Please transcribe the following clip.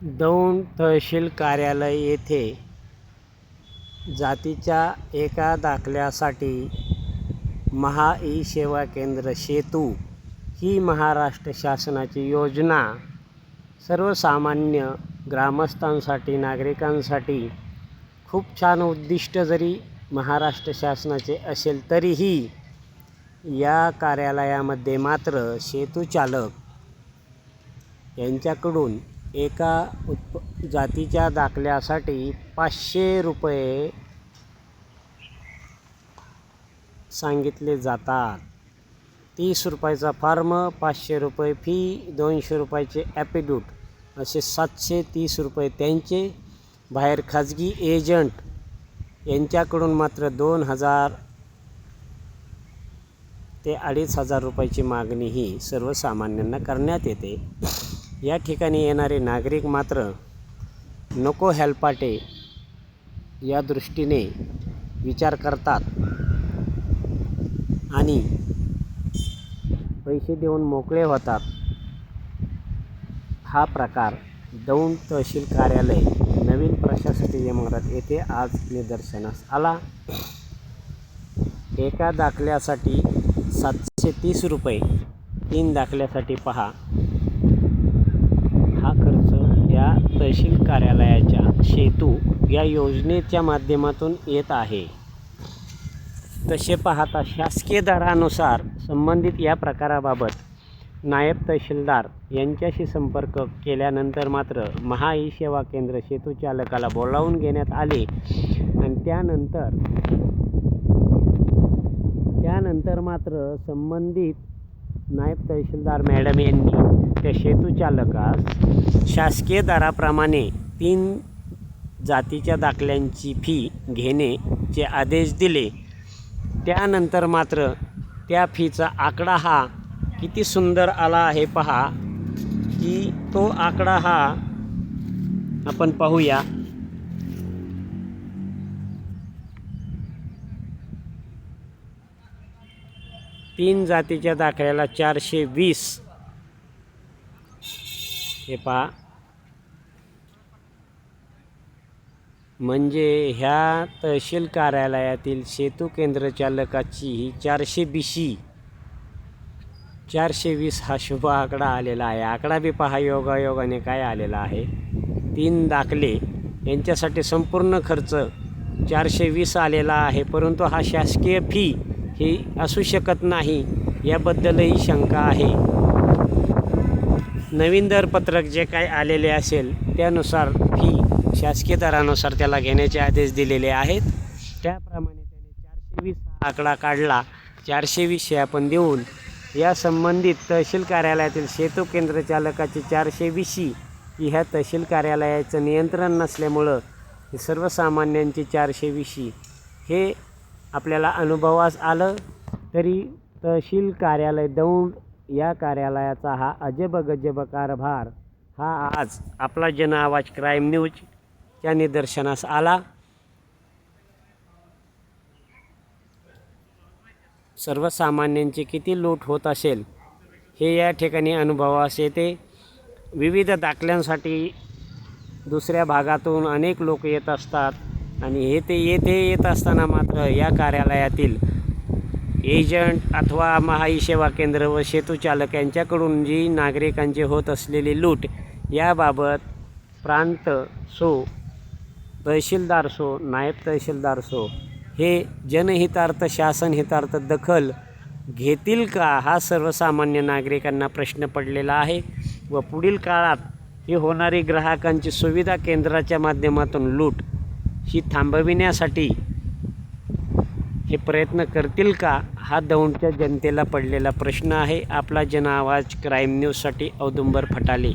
दौंड तहसील कार्यालय येथे जातीच्या एका दाखल्यासाठी महा ई सेवा केंद्र सेतू ही महाराष्ट्र शासनाची योजना सर्वसामान्य ग्रामस्थांसाठी, नागरिकांसाठी खूप छान उद्दिष्ट जरी महाराष्ट्र शासनाचे असेल तरीही या कार्यालयामध्ये मात्र सेतू चालक यांच्याकडून एका जातीच्या दाखल्यासाठी 500 रुपये सांगितले जातात. 30 रुपयाचा फॉर्म, 500 रुपये फी, 200 रुपयाचे ॲफिडेविट असे 730 रुपये त्यांचे. बाहेर खाजगी एजंट यांच्याकडून मात्र 2000 ते 2500 रुपयाची मागणी ही सर्वसामान्यांना करण्यात येते. या ठिकाणी येणारे नागरिक मात्र नको हेलपाटे या दृष्टीने विचार करतात आणि पैसे देऊन मोकळे होतात. हा प्रकार दौंड तहसील कार्यालय नवीन प्रशासकीय इमारत येथे आज निदर्शनास आला. एका दाखल्यासाठी 730 रुपये, 3 दाखल्यासाठी पहा. हा खर्च या तहसील कार्यालयाच्या सेतू या योजनेच्या माध्यमातून येत आहे. तसे पाहता शासकीय दरानुसार संबंधित या प्रकाराबाबत नायब तहसीलदार यांच्याशी संपर्क केल्यानंतर मात्र महा ई सेवा केंद्र सेतू चालकाला बोलावून घेण्यात आले आणि त्यानंतर मात्र संबंधित नायब तहसीलदार मॅडम यांनी त्या सेतू चालकास शासकीय दराप्रमाणे 3 जातीच्या दाखल्यांची फी घेण्याचे आदेश दिले. त्यानंतर मात्र त्या फीचा आकडा हा किती सुंदर आला आहे पहा, की तो आकडा हा आपण पाहूया. तीन जातीच्या दाखल्याला 420. हे पहा, म्हणजे ह्या तहसील कार्यालयातील सेतू केंद्र चालकाची ही 420 हा शुभ आकडा आलेला आहे. आकडा बी पहा योगायोगाने काय आलेला आहे. 3 दाखले यांच्यासाठी संपूर्ण खर्च 420 आलेला आहे. परंतु हा शासकीय फी ही असू शकत नाही याबद्दलही शंका आहे. नवीन दरपत्रक जे काय आलेले असेल त्यानुसार फी शासकीय दरानुसार त्याला घेण्याचे आदेश दिलेले आहेत. त्याप्रमाणे त्याने 420 हा आकडा काढला. 420 हे आपण देऊन या संबंधित तहसील कार्यालयातील सेतू केंद्र चालकाची 420 ही ह्या तहसील कार्यालयाचं नियंत्रण नसल्यामुळं सर्वसामान्यांची 420 हे आपल्याला अनुभवास आलं. तरी तहसील कार्यालय दौंड या कार्यालयाचा हा अजब-गजब कारभार हा आज आपला जन आवाज क्राईम न्यूजच्या निदर्शनास आला. सर्वसामान्यांची किती लूट होत असेल हे या ठिकाणी अनुभवास येते. विविध दाखल्यांसाठी दुसऱ्या भागातून अनेक लोक येत असतात आणि येथे येत असताना मात्र या कार्यालयातील एजंट अथवा महा ई सेवा केंद्र व सेतू चालक यांच्याकडून जी नागरिकांची होत असलेली लूट याबाबत प्रांत सो, तहसीलदार सो, नायब तहसीलदार सो हे जनहितार्थ, शासनहितार्थ दखल घेतील का हा सर्वसामान्य नागरिकांना प्रश्न पडलेला आहे. व पुढील काळात ही होणारी ग्राहकांची सुविधा केंद्राच्या माध्यमातून लूट ही थांबविण्यासाठी हे प्रयत्न करतील का हा दौंडच्या जनतेला पडलेला प्रश्न आहे. आपला जन आवाज क्राईम न्यूजसाठी औदुंबर फटाले.